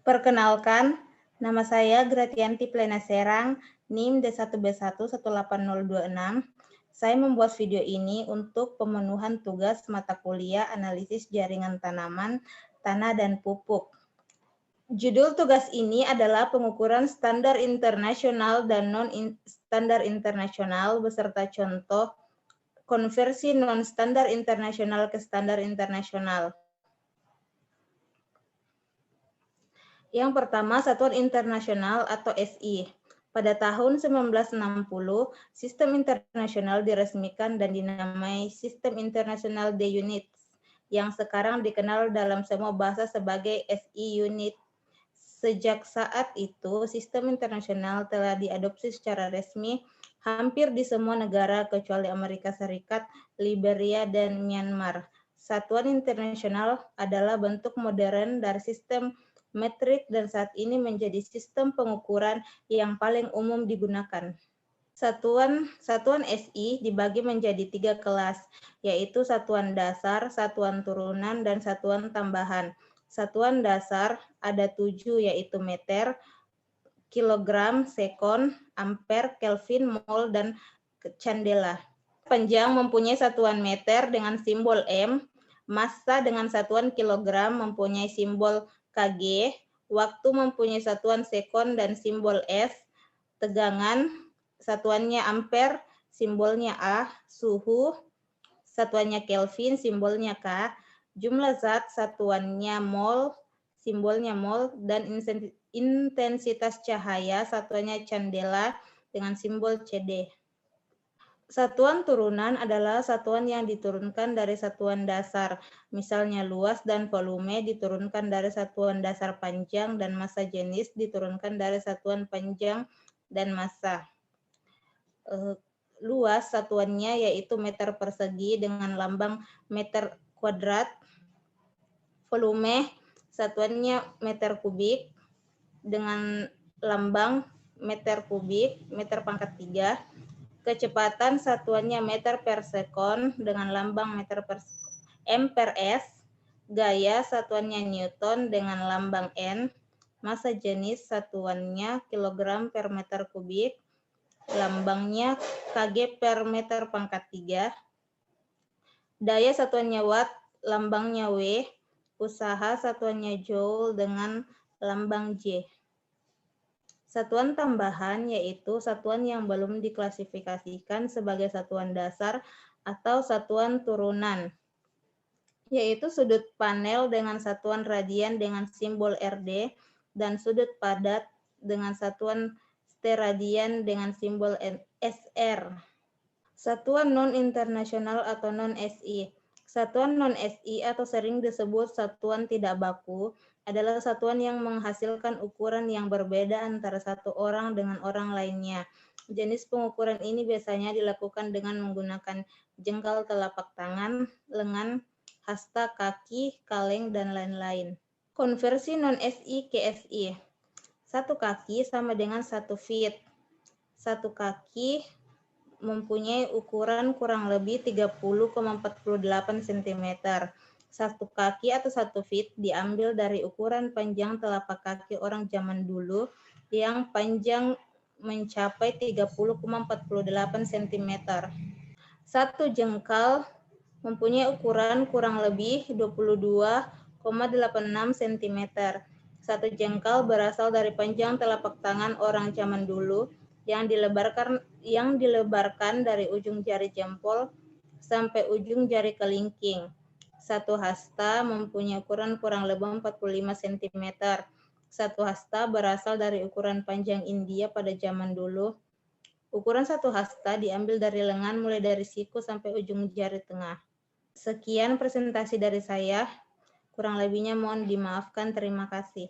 Perkenalkan, nama saya Gratianti Plena Serang, NIM D1B1 18026. Saya membuat video ini untuk pemenuhan tugas mata kuliah analisis jaringan tanaman, tanah, dan pupuk. Judul tugas ini adalah pengukuran standar internasional dan non-standar internasional beserta contoh konversi non-standar internasional ke standar internasional. Yang pertama, Satuan Internasional atau SI. Pada tahun 1960, sistem internasional diresmikan dan dinamai Sistem Internasional de Units, yang sekarang dikenal dalam semua bahasa sebagai SI Unit. Sejak saat itu, sistem internasional telah diadopsi secara resmi hampir di semua negara kecuali Amerika Serikat, Liberia, dan Myanmar. Satuan internasional adalah bentuk modern dari sistem metrik dan saat ini menjadi sistem pengukuran yang paling umum digunakan. Satuan SI dibagi menjadi 3 kelas, yaitu satuan dasar, satuan turunan, dan satuan tambahan. Satuan dasar ada 7, yaitu meter, kilogram, sekon, ampere, kelvin, mol, dan candela. Panjang mempunyai satuan meter dengan simbol M, massa dengan satuan kilogram mempunyai simbol kg, waktu mempunyai satuan sekon dan simbol S, tegangan satuannya ampere, simbolnya A, suhu satuannya Kelvin, simbolnya K, jumlah zat satuannya mol, simbolnya mol, dan intensitas cahaya satuannya candela dengan simbol CD. Satuan turunan adalah satuan yang diturunkan dari satuan dasar. Misalnya luas dan volume diturunkan dari satuan dasar panjang dan massa jenis diturunkan dari satuan panjang dan massa. Luas satuannya yaitu meter persegi dengan lambang meter kuadrat. Volume satuannya meter kubik dengan lambang meter kubik, meter pangkat 3. Kecepatan satuannya meter per sekon dengan lambang meter per m per s. Gaya satuannya Newton dengan lambang N. Massa jenis satuannya kilogram per meter kubik. Lambangnya kg per meter pangkat 3. Daya satuannya watt, lambangnya W. Usaha satuannya joule dengan lambang J. Satuan tambahan yaitu satuan yang belum diklasifikasikan sebagai satuan dasar atau satuan turunan, yaitu sudut panel dengan satuan radian dengan simbol RD dan sudut padat dengan satuan steradian dengan simbol SR. Satuan non-internasional atau non-SI. Satuan non-SI atau sering disebut satuan tidak baku adalah satuan yang menghasilkan ukuran yang berbeda antara satu orang dengan orang lainnya. Jenis pengukuran ini biasanya dilakukan dengan menggunakan jengkal telapak tangan, lengan, hasta, kaki, kaleng, dan lain-lain. Konversi non-SI ke SI. Satu kaki sama dengan 1 feet. Satu kaki mempunyai ukuran kurang lebih 30,48 cm. Satu kaki atau 1 feet diambil dari ukuran panjang telapak kaki orang zaman dulu yang panjang mencapai 30,48 cm. Satu jengkal mempunyai ukuran kurang lebih 22,86 cm. Satu jengkal berasal dari panjang telapak tangan orang zaman dulu yang dilebarkan dari ujung jari jempol sampai ujung jari kelingking. Satu hasta mempunyai ukuran kurang lebih 45 cm. Satu hasta berasal dari ukuran panjang India pada zaman dulu. Ukuran satu hasta diambil dari lengan mulai dari siku sampai ujung jari tengah. Sekian presentasi dari saya. Kurang lebihnya mohon dimaafkan. Terima kasih.